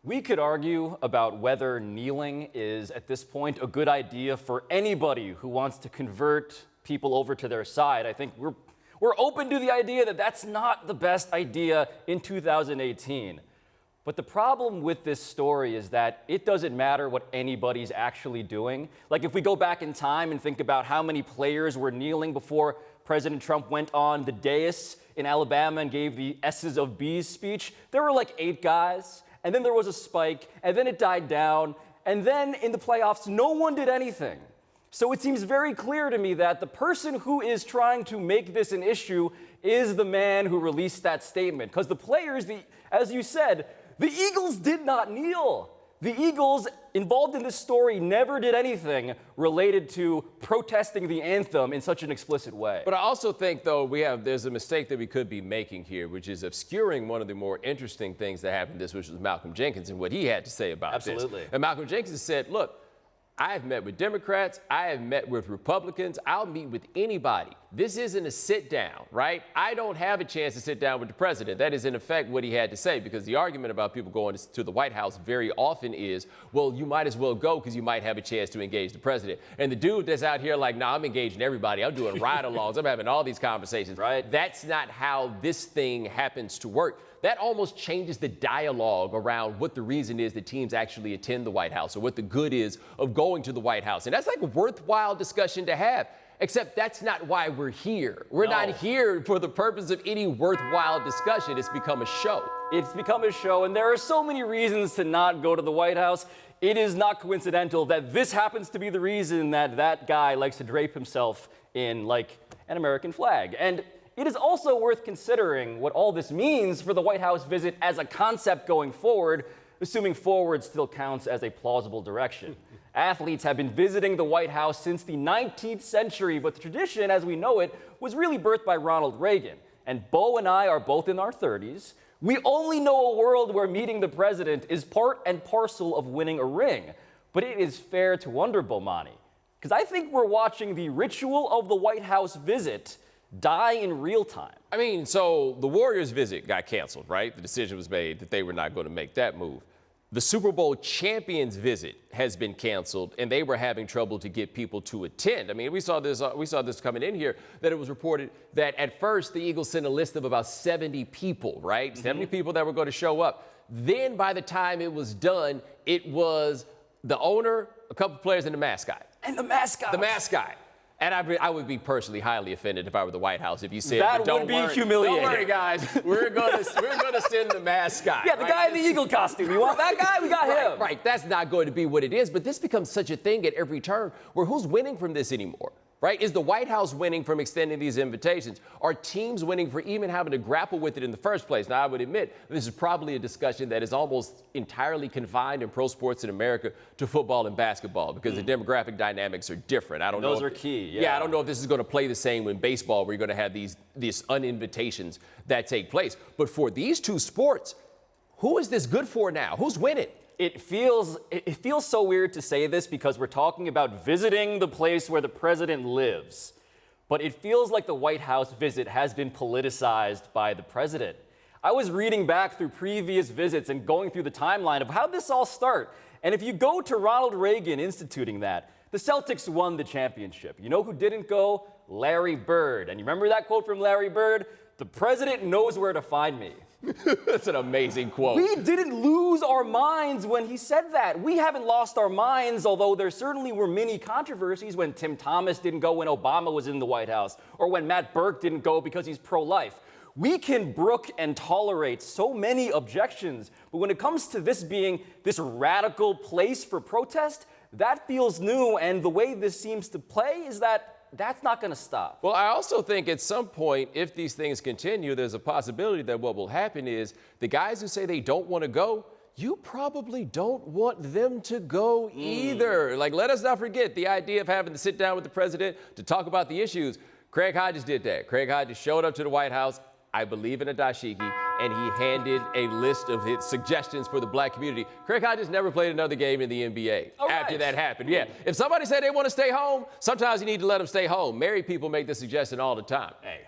We could argue about whether kneeling is, at this point, a good idea for anybody who wants to convert people over to their side. I think we're open to the idea that that's not the best idea in 2018. But the problem with this story is that it doesn't matter what anybody's actually doing. Like if we go back in time and think about how many players were kneeling before President Trump went on the dais in Alabama and gave the S's of B's speech, there were like 8 guys. And then there was a spike, and then it died down, and then in the playoffs, no one did anything. So it seems very clear to me that the person who is trying to make this an issue is the man who released that statement. Because the players, as you said, the Eagles did not kneel. The Eagles involved in this story never did anything related to protesting the anthem in such an explicit way. But I also think, though, there's a mistake that we could be making here, which is obscuring one of the more interesting things that happened which was Malcolm Jenkins and what he had to say about this. Absolutely. And Malcolm Jenkins said, look, I have met with Democrats. I have met with Republicans. I'll meet with anybody. This isn't a sit down, right? I don't have a chance to sit down with the president. That is, in effect, what he had to say, because the argument about people going to the White House very often is, well, you might as well go because you might have a chance to engage the president. And the dude that's out here like, nah, I'm engaging everybody. I'm doing ride-alongs. I'm having all these conversations. Right. That's not how this thing happens to work. That almost changes the dialogue around what the reason is that teams actually attend the White House or what the good is of going to the White House. And that's like a worthwhile discussion to have, except that's not why we're here. We're not here for the purpose of any worthwhile discussion. It's become a show. It's become a show, and there are so many reasons to not go to the White House. It is not coincidental that this happens to be the reason that guy likes to drape himself in, like, an American flag. And it is also worth considering what all this means for the White House visit as a concept going forward, assuming forward still counts as a plausible direction. Athletes have been visiting the White House since the 19th century, but the tradition, as we know it, was really birthed by Ronald Reagan. And Bo and I are both in our 30s. We only know a world where meeting the president is part and parcel of winning a ring. But it is fair to wonder, Bomani, because I think we're watching the ritual of the White House visit die in real time. I mean, so the Warriors visit got canceled, right? The decision was made that they were not going to make that move. The Super Bowl champions visit has been canceled, and they were having trouble to get people to attend. I mean, we saw this coming in here, that it was reported that at first the Eagles sent a list of about 70 people, right? Mm-hmm. 70 people that were going to show up. Then by the time it was done, it was the owner, a couple players, and the mascot. And the mascot. The mascot. And I would be personally highly offended if I were the White House if you said, that don't would be worry, humiliating. Don't worry, guys. We're gonna send the mascot. Yeah, the right? guy in the Eagle costume. You want that guy? We got him. Right. That's not going to be what it is. But this becomes such a thing at every turn where who's winning from this anymore? Right? Is the White House winning from extending these invitations? Are teams winning for even having to grapple with it in the first place? Now, I would admit this is probably a discussion that is almost entirely confined in pro sports in America to football and basketball because the demographic dynamics are different. I don't know. Those are key. Yeah, I don't know if this is going to play the same in baseball where you're going to have these uninvitations that take place. But for these two sports, who is this good for now? Who's winning? It feels so weird to say this because we're talking about visiting the place where the president lives. But it feels like the White House visit has been politicized by the president. I was reading back through previous visits and going through the timeline of how this all started. And if you go to Ronald Reagan instituting that, the Celtics won the championship. You know who didn't go? Larry Bird. And you remember that quote from Larry Bird? The president knows where to find me. That's an amazing quote. We didn't lose our minds when he said that. We haven't lost our minds, although there certainly were many controversies when Tim Thomas didn't go when Obama was in the White House, or when Matt Burke didn't go because he's pro-life. We can brook and tolerate so many objections, but when it comes to this being this radical place for protest, that feels new, and the way this seems to play is that that's not going to stop. Well, I also think at some point, if these things continue, there's a possibility that what will happen is the guys who say they don't want to go, you probably don't want them to go either. Like, let us not forget the idea of having to sit down with the president to talk about the issues. Craig Hodges did that. Craig Hodges showed up to the White House, I believe in a dashiki, and he handed a list of his suggestions for the black community. Craig Hodges never played another game in the NBA after that happened. Yeah, if somebody said they want to stay home, sometimes you need to let them stay home. Married people make this suggestion all the time. Hey.